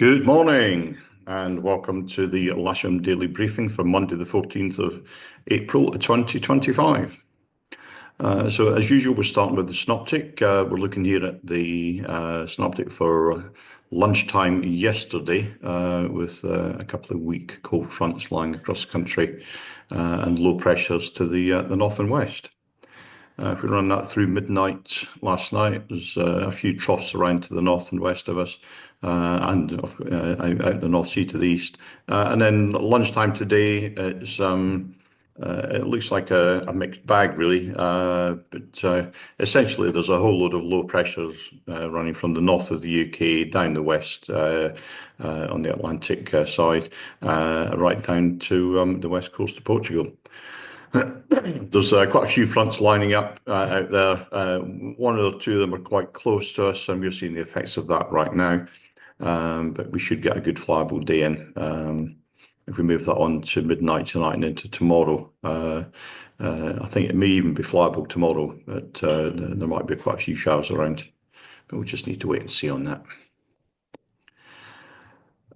Good morning and welcome to the Lasham Daily Briefing for Monday the 14th of April 2025. So as usual, we're starting with the synoptic. We're looking here at the synoptic for lunchtime yesterday with a couple of weak cold fronts lying across the country and low pressures to the north and west. If we run that through midnight last night, there's a few troughs around to the north and west of us, and out the North Sea to the east. And then lunchtime today, it looks like a mixed bag, really. But essentially, there's a whole load of low pressures running from the north of the UK down the west on the Atlantic side, right down to the west coast of Portugal. There's quite a few fronts lining up out there. One or two of them are quite close to us, and we're seeing the effects of that right now. But we should get a good flyable day in. If we move that on to midnight tonight and into tomorrow, I think it may even be flyable tomorrow, but there might be quite a few showers around. But we'll just need to wait and see on that.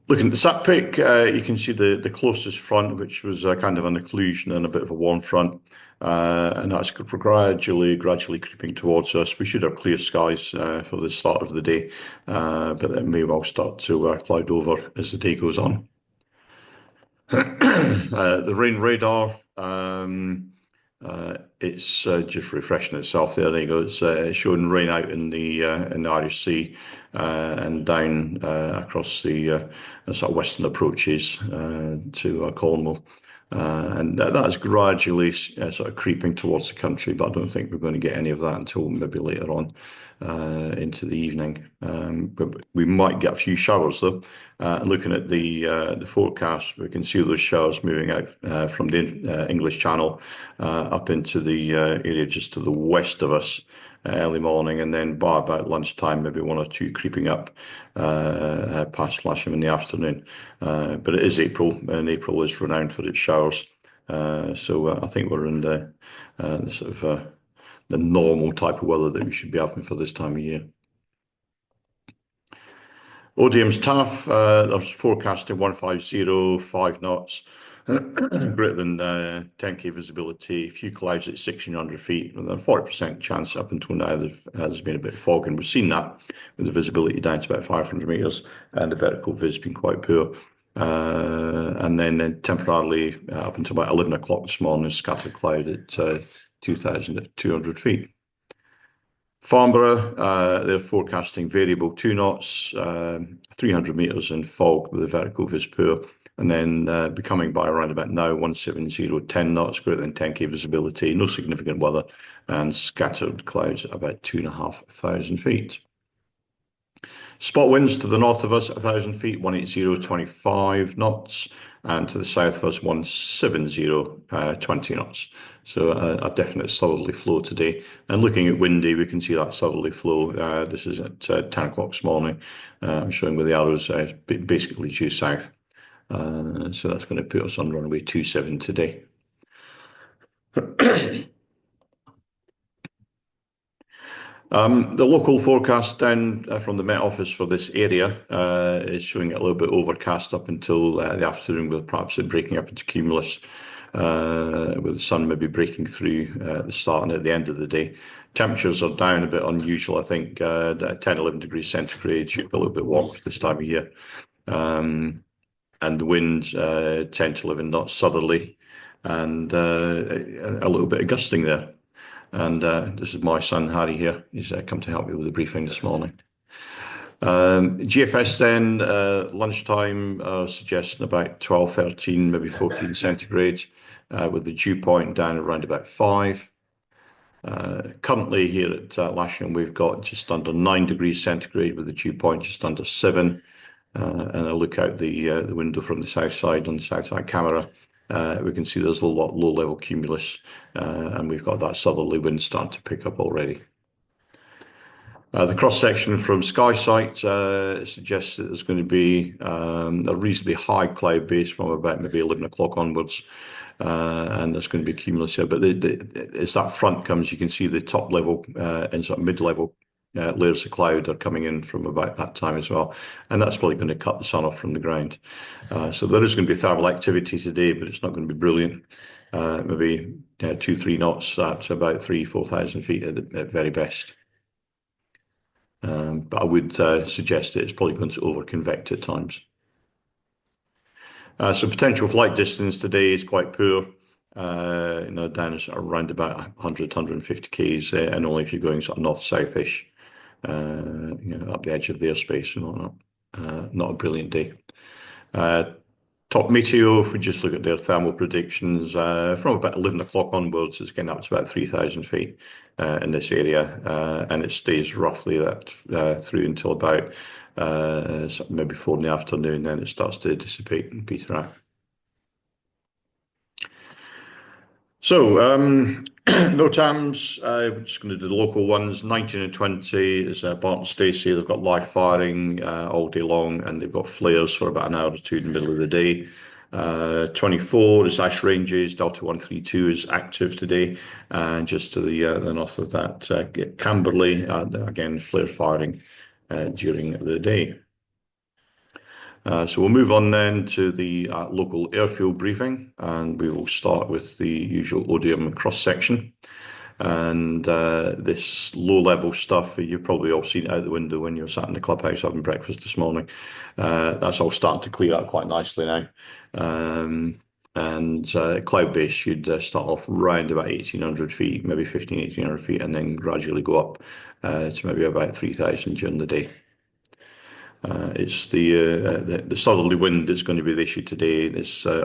Looking at the sat pic, you can see the closest front, which was kind of an occlusion and a bit of a warm front, and that's gradually creeping towards us. We should have clear skies for the start of the day, but it may well start to cloud over as the day goes on. The rain radar, it's just refreshing itself there. There you go. It's showing rain out in the Irish Sea and down across the sort of western approaches to Cornwall. And that's gradually sort of creeping towards the country, but I don't think we're going to get any of that until maybe later on into the evening. But we might get a few showers though. Looking at the forecast, we can see those showers moving out from the English Channel up into the area just to the west of us early morning, and then by about lunchtime, maybe one or two creeping up past Lasham in the afternoon. But it is April, and April is renowned for its showers. So I think we're in the sort of the normal type of weather that we should be having for this time of year. ODM's tough. They're forecasting 150, 5 knots, greater than 10k visibility, a few clouds at 1600 feet, with a 40% chance up until now. There's been a bit of fog, and we've seen that with the visibility down to about 500 meters, and the vertical vis been quite poor. And then temporarily up until about 11 o'clock this morning, scattered cloud at 2,200 feet. Farnborough, they're forecasting variable 2 knots, 300 meters in fog with a vertical vis poor, and then becoming by around about now 170, 10 knots, greater than 10k visibility, no significant weather, and scattered clouds at about 2,500 feet. Spot winds to the north of us, 1,000 feet, 180, 25 knots, and to the south of us, 170, 20 knots. So a definite southerly flow today. And looking at windy, we can see that southerly flow. This is at 10 o'clock this morning. I'm showing with the arrows basically due south. So that's going to put us on runway 27 today. The local forecast down from the Met Office for this area is showing it a little bit overcast up until the afternoon, with perhaps it breaking up into cumulus, with the sun maybe breaking through at the start and at the end of the day. Temperatures are down a bit unusual, I think, 10, 11 degrees centigrade, should be a little bit warmer this time of year. And the winds 10 to 11 knots southerly, and a little bit of gusting there. And this is my son Harry here. He's come to help me with the briefing this morning. GFS then, lunchtime, suggesting about 12, 13, maybe 14 centigrade, with the dew point down around about 5. Currently here at Lasham, we've got just under 9 degrees centigrade with the dew point just under 7. And I look out the window from the south side on the south side camera. We can see there's a lot low-level cumulus, and we've got that southerly wind starting to pick up already. The cross-section from SkySight suggests that there's going to be a reasonably high cloud base from about maybe 11 o'clock onwards, and there's going to be cumulus here. But as that front comes, you can see the top level and sort of mid-level layers of cloud are coming in from about that time as well, and that's probably going to cut the sun off from the ground. So there is going to be thermal activity today, but it's not going to be brilliant. Maybe 2-3 knots at about 3,000-4,000 feet at very best. But I would suggest that it's probably going to over-convect at times. So potential flight distance today is quite poor. Down around about 100, 150 Ks, and only if you're going sort of north-south-ish, up the edge of the airspace and whatnot. Not a brilliant day. Top meteo, if we just look at their thermal predictions, from about 11 o'clock onwards, it's getting up to about 3,000 feet in this area, and it stays roughly that through until about maybe 4 in the afternoon, then it starts to dissipate and peter out. So, NOTAMs, we're just going to do the local ones. 19 and 20 is Barton Stacey. They've got live firing all day long, and they've got flares for about an hour or two in the middle of the day. 24 is Ash Ranges. Delta 132 is active today, and just to the north of that, Camberley, again, flare firing during the day. So we'll move on then to the local airfield briefing, and we will start with the usual Odium cross-section. And this low-level stuff, you've probably all seen it out the window when you're sat in the clubhouse having breakfast this morning. That's all starting to clear up quite nicely now. And cloud base should start off round about 1,800 feet, maybe 1,800 feet, and then gradually go up to maybe about 3,000 during the day. It's the southerly wind that's going to be the issue today.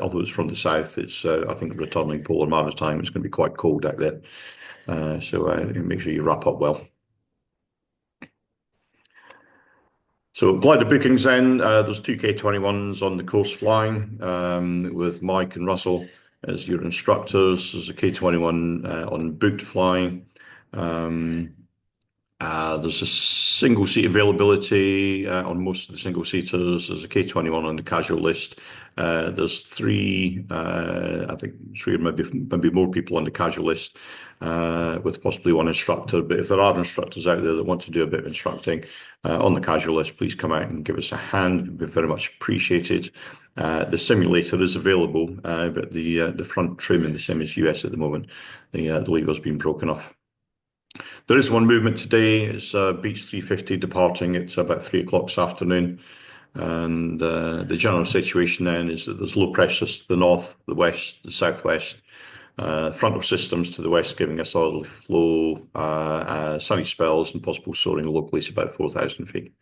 Although it's from the south, it's I think returning polar maritime. It's going to be quite cold out there, so make sure you wrap up well. So glider bookings then, there's 2 K21s on the course flying with Mike and Russell as your instructors. There's a K21 on booked flying. There's a single seat availability on most of the single seaters. There's a K21 on the casual list. There's 3, I think 3 or maybe more people on the casual list with possibly 1 instructor. But if there are instructors out there that want to do a bit of instructing on the casual list, please come out and give us a hand. We'd be very much appreciated. The simulator is available, but the front trim in the sim is US at the moment. The lever's been broken off. There is one movement today. It's Beach 350 departing. It's about 3 o'clock this afternoon. And the general situation then is that there's low pressures to the north, the west, the southwest, frontal systems to the west giving us a little flow, sunny spells and possible soaring locally to about 4,000 feet.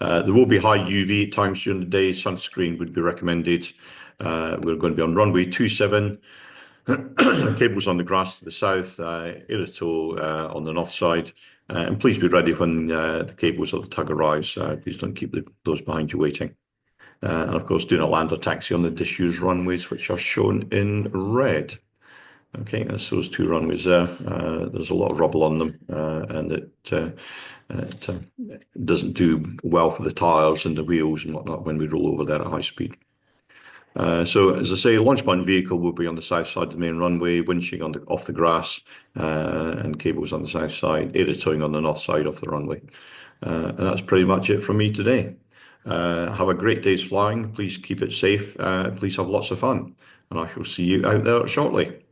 There will be high UV at times during the day. Sunscreen would be recommended. We're going to be on runway 27. Cables on the grass to the south, Irito on the north side, and please be ready when the cables of the tug arrives. Please don't keep those behind you waiting. And of course, do not land or taxi on the disused runways, which are shown in red. Okay, that's those 2 runways there. There's a lot of rubble on them, and it doesn't do well for the tyres and the wheels and whatnot when we roll over there at high speed. So, as I say, the launch point vehicle will be on the south side of the main runway, winching off the grass, and cables on the south side, aerotowing on the north side of the runway. And that's pretty much it from me today. Have a great day's flying. Please keep it safe. Please have lots of fun. And I shall see you out there shortly.